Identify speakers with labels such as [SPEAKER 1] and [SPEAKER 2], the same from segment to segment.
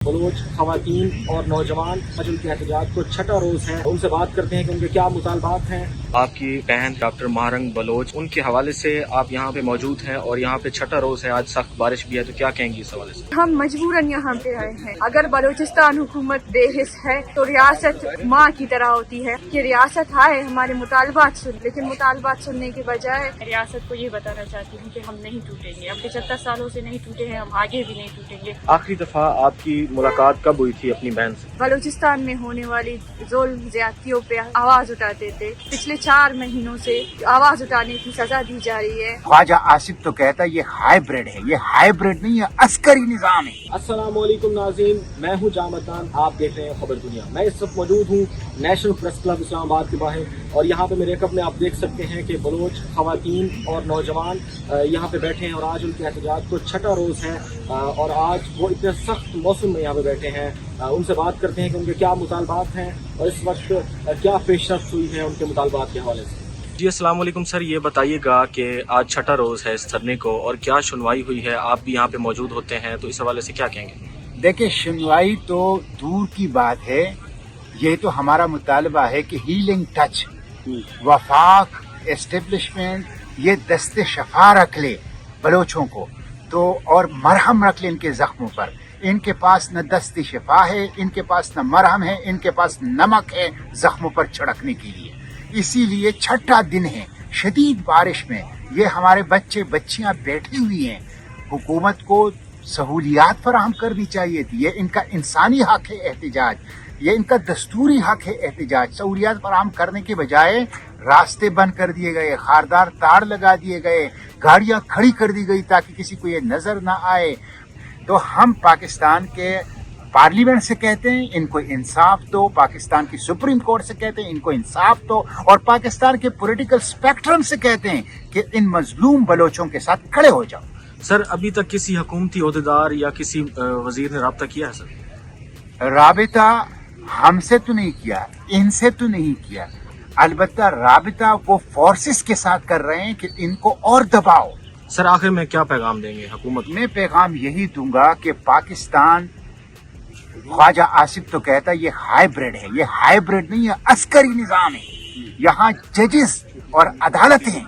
[SPEAKER 1] Bloch खवातीन और नौजवान आज उनके एहतजाज को छठा रोज़ है। उनसे बात करते हैं कि उनके क्या मुतालबात हैं। आपकी बहन डॉक्टर महारंग बलोच, उनके हवाले से आप यहाँ पे मौजूद हैं और यहाँ पे छठा रोज़ है, आज सख्त बारिश भी है, तो क्या कहेंगी इस हवाले से?
[SPEAKER 2] हम मजबूरन यहाँ पे आए हैं। अगर बलूचिस्तान हुकूमत बेहिस है तो रियासत माँ की तरह होती है कि रियासत आए हमारे मुतालबात सुन, लेकिन मुतालबात सुनने के बजाय रियासत को ये बताना चाहती हूँ कि हम नहीं टूटेंगे। अब 75 सालों से नहीं टूटे हैं, हम आगे भी नहीं टूटेंगे।
[SPEAKER 1] आखिरी दफा आपकी मुलाकात कब हुई थी अपनी बहन से?
[SPEAKER 2] बलूचिस्तान में होने वाली जुल्म ज्यादतियों पे आवाज उठाते थे। पिछले 4 महीनों से आवाज उठाने की सजा दी जा रही है।
[SPEAKER 3] ख्वाजा आसिफ तो कहता है ये हाइब्रिड है, ये हाइब्रिड नहीं, ये अस्करी निजाम है।
[SPEAKER 1] अस्सलामुअलैकुम नाज़रीन, मैं हूँ जामतान, आप देख रहे हैं खबर दुनिया। मैं इस वक्त मौजूद हूँ नेशनल प्रेस क्लब इस्लामाबाद के बाहर और यहाँ पे मेरे कप में आप देख सकते हैं कि बलोच खवातीन और नौजवान यहाँ पे बैठे हैं और आज उनके एहतजाज को छठा रोज़ है और आज वो इतने सख्त मौसम में यहाँ पे बैठे हैं। उनसे बात करते हैं कि उनके क्या मुतालबात हैं और इस वक्त क्या पेशरफ्त हुई है उनके मुतालबात के हवाले से। जी अस्सलाम वालेकुम सर, ये बताइएगा कि आज छठा रोज़ है इस धरने को और क्या सुनवाई हुई है, आप भी यहाँ पे मौजूद होते हैं, तो इस हवाले से क्या कहेंगे?
[SPEAKER 3] देखिए, सुनवाई तो दूर की बात है, ये तो हमारा मुतालबा है कि हीलिंग टच, वफाक, एस्टेब्लिशमेंट ये दस्ते शफा रख ले बलोचों को तो, और मरहम रख ले इनके जख्मों पर। इनके पास न दस्ती शफा है, इनके पास न मरहम है, इनके पास नमक है जख्मों पर छिड़कने के लिए। इसीलिए छठा दिन है, शदीद बारिश में ये हमारे बच्चे बच्चियां बैठी हुई हैं। हुकूमत को सहूलियात फराहम करनी चाहिए थी, ये इनका इंसानी हक है एहतजाज, ये इनका दस्तूरी हक है एहतजाज। सहूलियात फराहम करने के बजाय रास्ते बंद कर दिए गए, खारदार तार लगा दिए गए, गाड़ियां खड़ी कर दी गई ताकि किसी को ये नजर ना आए। तो हम पाकिस्तान के पार्लियामेंट से कहते हैं इनको इंसाफ दो, पाकिस्तान की सुप्रीम कोर्ट से कहते हैं इनको इंसाफ दो, और पाकिस्तान के पॉलिटिकल स्पेक्ट्रम से कहते हैं कि इन मजलूम बलोचों के साथ खड़े हो जाओ।
[SPEAKER 1] सर, अभी तक किसी हुकूमती ओहदेदार या किसी वजीर ने राब्ता किया है सर?
[SPEAKER 3] राबिता हमसे तो नहीं किया, इनसे तो नहीं किया, अलबत्ता राबिता वो फोर्सेस के साथ कर रहे हैं कि इनको और दबाओ।
[SPEAKER 1] सर, आखिर में क्या पैगाम देंगे हुकूमत?
[SPEAKER 3] मैं पैगाम यही दूंगा कि पाकिस्तान, ख्वाजा आसिफ तो कहता है ये हाइब्रिड है, ये हाइब्रिड नहीं, ये अस्करी निजाम है। यहाँ जजेस और अदालतें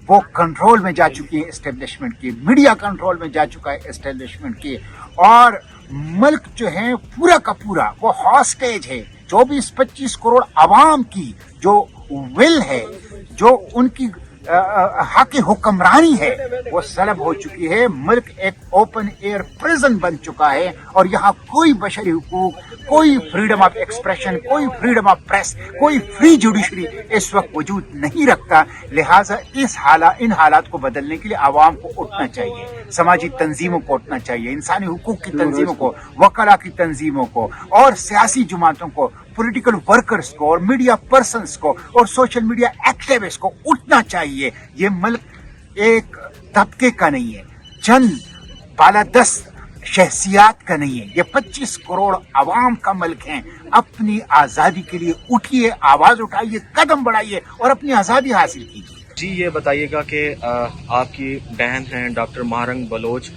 [SPEAKER 3] वो कंट्रोल में जा चुकी हैं एस्टेब्लिशमेंट की, मीडिया कंट्रोल में जा चुका है एस्टेब्लिशमेंट की, और मुल्क जो है पूरा का पूरा वो हॉस्टेज है। 24-25 करोड़ आवाम की जो विल है, जो उनकी हक हुक्मरानी है, वो सलब हो चुकी है। मुल्क एक ओपन एयर प्रिजन बन चुका है और यहाँ कोई बशरी हुकूक, कोई फ्रीडम ऑफ एक्सप्रेशन, कोई फ्रीडम ऑफ प्रेस, कोई फ्री जुडिशरी इस वक्त वजूद नहीं रखता। लिहाजा इन हालात को बदलने के लिए आवाम को उठना चाहिए, समाजी तंजीमों को उठना चाहिए, इंसानी हुकूक की तंजीमों को, वकला की तंजीमों को और सियासी जमातों को, पॉलिटिकल वर्कर्स को और मीडिया पर्सन्स को और सोशल मीडिया एक्टिविस्ट को उठना चाहिए। ये मुल्क एक तबके का नहीं है, चंद बालादस्त शख्सियात का नहीं है, ये 25 करोड़ अवाम का मुल्क है। अपनी आज़ादी के लिए उठिए, आवाज उठाइए, कदम बढ़ाइए और अपनी आज़ादी हासिल कीजिए।
[SPEAKER 1] जी, ये बताइएगा कि आपकी बहन हैं डॉक्टर महारंग बलोच,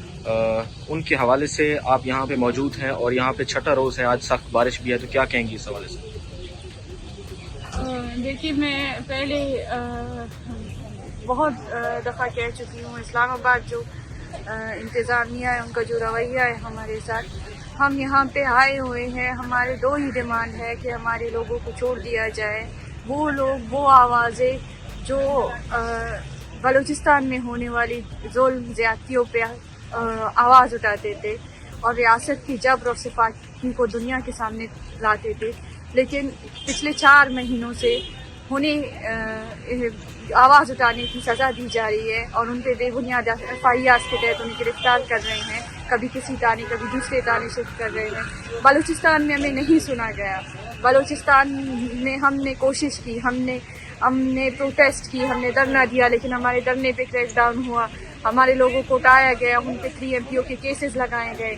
[SPEAKER 1] उनके हवाले से आप यहाँ पे मौजूद हैं और यहाँ पे छठा रोज़ है, आज सख्त बारिश भी है, तो क्या कहेंगी इस हवाले से?
[SPEAKER 2] देखिए, मैं पहले बहुत दफ़ा कह चुकी हूँ, इस्लामाबाद जो इंतज़ामिया है उनका जो रवैया है हमारे साथ, हम यहाँ पे आए हुए हैं, हमारे 2 ही डिमांड है कि हमारे लोगों को छोड़ दिया जाए। वो लोग, वो आवाज़ें जो बलूचिस्तान में होने वाली जुल्म ज्यादतियों पे आवाज़ उठाते थे और रियासत की जबर और सिफाकी को दुनिया के सामने लाते थे, लेकिन पिछले 4 महीनों से उन्हें आवाज़ उठाने की सज़ा दी जा रही है और उन पर बेबुनियाद FIR के तहत उन्हें गिरफ्तार कर रहे हैं, कभी किसी ताने कभी दूसरे ताने शिफ्ट कर रहे हैं। बलूचिस्तान में हमें नहीं सुना गया, बलूचिस्तान में हमने कोशिश की, हमने प्रोटेस्ट की, हमने धरना दिया, लेकिन हमारे धरने पे क्रैकडाउन हुआ, हमारे लोगों को उठाया गया, उन पे 3 MPO के केसेस लगाए गए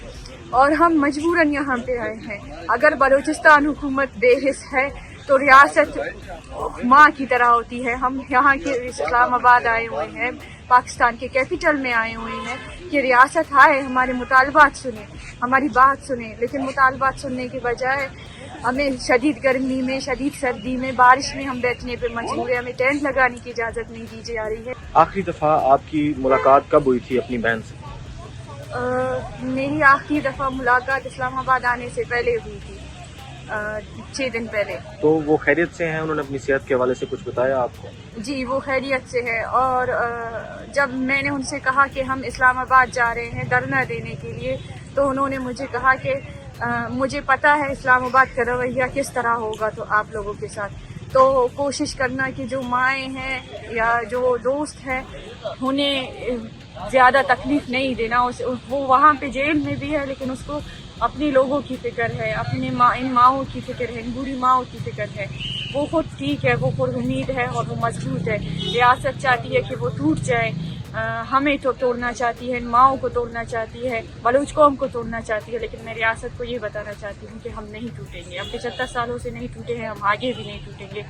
[SPEAKER 2] और हम मजबूरन यहाँ पे आए हैं। अगर बलूचिस्तान हुकूमत बेहिस है तो रियासत माँ की तरह होती है। हम यहाँ के इस्लामाबाद आए हुए हैं, पाकिस्तान के कैपिटल में आए हुए हैं कि रियासत आए, हमारे मुतालबात सुने, हमारी बात सुने, लेकिन मुतालबात सुनने के बजाय हमें शदीद गर्मी में, शदीद सर्दी में, बारिश में हम बैठने पे मजबूर हैं, हमें टेंट लगाने की इजाज़त नहीं दी जा रही है।
[SPEAKER 1] आखिरी दफ़ा आपकी मुलाकात कब हुई थी अपनी बहन से?
[SPEAKER 2] मेरी आखिरी दफ़ा मुलाकात इस्लामाबाद आने से पहले हुई थी, 6 दिन पहले।
[SPEAKER 1] तो वो खैरियत से हैं? उन्होंने अपनी सेहत के हवाले से कुछ बताया आपको?
[SPEAKER 2] जी, वो खैरियत से है। और जब मैंने उनसे कहा कि हम इस्लामाबाद जा रहे हैं धरना देने के लिए, तो उन्होंने मुझे कहा कि मुझे पता है इस्लामाबाद का रवैया किस तरह होगा तो आप लोगों के साथ, तो कोशिश करना कि जो माएँ हैं या जो दोस्त हैं उन्हें ज़्यादा तकलीफ़ नहीं देना। वो वहाँ पे जेल में भी है, लेकिन उसको अपने लोगों की फ़िक्र है, अपने इन माओं की फ़िक्र है, इन बुरी माओं की फ़िक्र है। वो खुद ठीक है, वो खुद उम्मीद है और वो मजबूत है। रियासत चाहती है कि वो टूट जाए, हमें तो तोड़ना चाहती है, इन माओं को तोड़ना चाहती है, बलूच कौम को तोड़ना चाहती है, लेकिन मैं रियासत को ये बताना चाहती हूँ कि हम नहीं टूटेंगे। अब 75 सालों से नहीं टूटे हैं, हम आगे भी नहीं टूटेंगे।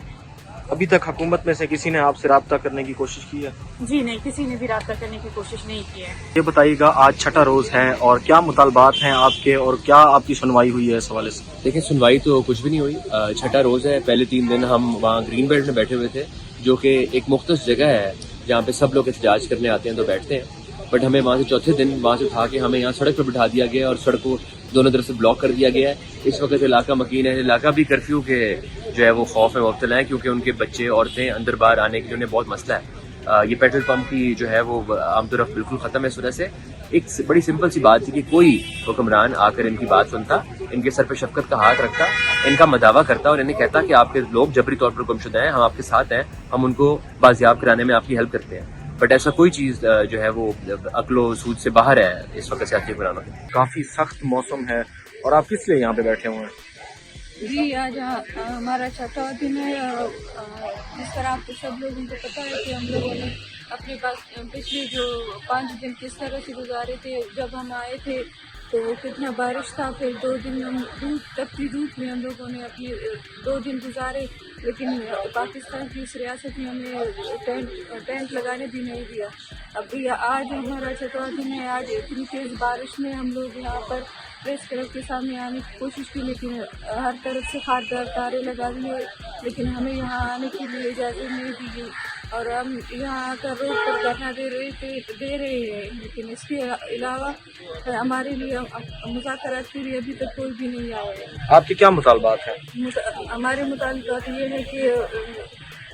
[SPEAKER 1] अभी तक हुकूमत में से किसी ने आपसे राब्ता करने की कोशिश की है?
[SPEAKER 2] जी नहीं, किसी ने भी राब्ता करने की कोशिश नहीं की है।
[SPEAKER 1] ये बताइएगा, आज छठा रोज़ है और क्या मुतालबात हैं आपके और क्या आपकी सुनवाई हुई है इस हवाले से?
[SPEAKER 4] देखिए, सुनवाई तो कुछ भी नहीं हुई। छठा रोज़ है। पहले 3 दिन हम वहाँ ग्रीन बेल्ट में बैठे हुए थे, जो कि एक मुख्तस जगह है जहाँ पे सब लोग एहतजाज करने आते हैं तो बैठते हैं। बट हमें वहाँ से चौथे दिन वहाँ से उठा के हमें यहाँ सड़क पर बिठा दिया गया और सड़क को दोनों तरफ से ब्लॉक कर दिया गया है। इस वक्त इलाका मकीन है, इलाका भी कर्फ्यू के जो है वो खौफ में मुब्तला है, क्योंकि उनके बच्चे औरतें अंदर बाहर आने के लिए उन्हें बहुत मसला है। ये पेट्रोल पंप की जो है वो आम तरफ बिल्कुल ख़त्म है। इस वजह से एक बड़ी सिंपल सी बात थी कि कोई हुक्मरान आकर इनकी बात सुनता, इनके सर पे शफकत का हाथ रखता, इनका मदावा करता और इन्हें कहता कि आपके लोग जबरी तौर पर गुमशुदा हैं, हम आपके साथ हैं, हम उनको बाजियाब कराने में आपकी हेल्प करते हैं। बट ऐसा कोई चीज़ जो है वो अक्लो सूद से बाहर है इस वक्त सियासी हुक्मरानों में।
[SPEAKER 1] काफ़ी सख्त मौसम है और आप किस लिए यहाँ पे बैठे हुए हैं?
[SPEAKER 5] जी, आज हमारा छठा दिन है। जिस तरह आपको सब लोगों को पता है कि हम लोगों ने अपने पास पिछले जो 5 दिन किस तरह से गुजारे थे। जब हम आए थे तो कितना बारिश था, फिर 2 दिन हम तपती धूप में हम लोगों ने अपने 2 दिन गुजारे, लेकिन पाकिस्तान की इस रियासत ने हमें टेंट लगाने भी नहीं दिया। अभी आज हमारा छठा दिन है। आज इतनी तेज़ बारिश में हम लोग यहाँ पर प्रेस क्लब के सामने आने की कोशिश की, लेकिन हर तरफ से खारदार तारे लगा दिए, लेकिन हमें यहाँ आने के लिए इजाज़त नहीं दी गई और हम यहाँ आकर रोड पर धरना दे रहे हैं। लेकिन इसके अलावा हमारे लिए मुज़ाकरात के लिए अभी तक कोई भी नहीं आया है।
[SPEAKER 1] आपके क्या मुतालबात हैं?
[SPEAKER 5] हमारे मुताबिक ये है कि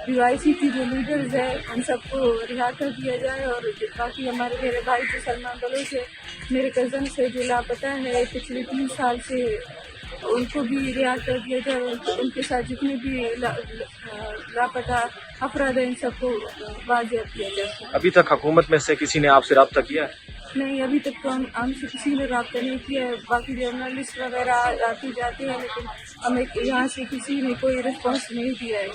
[SPEAKER 5] BYC की जो लीडर्स है उन सबको रिहा कर दिया जाए और बाकी मेरे भाई जो सलमान बलोच है, मेरे कज़न से जो लापता है पिछले 3 साल से, उनको भी रिहा कर दिया जाए। उनके साथ जितने भी लापता अफराद हैं इन सबको बाजियाब किया जाए।
[SPEAKER 1] अभी तक हुकूमत में से किसी ने आपसे राब्ता किया है?
[SPEAKER 5] नहीं, अभी तक तो हमसे किसी ने राब्ता नहीं किया है। बाकी जर्नलिस्ट वगैरह आते जाते हैं, लेकिन हमें यहाँ से किसी ने कोई रिस्पॉन्स नहीं दिया है।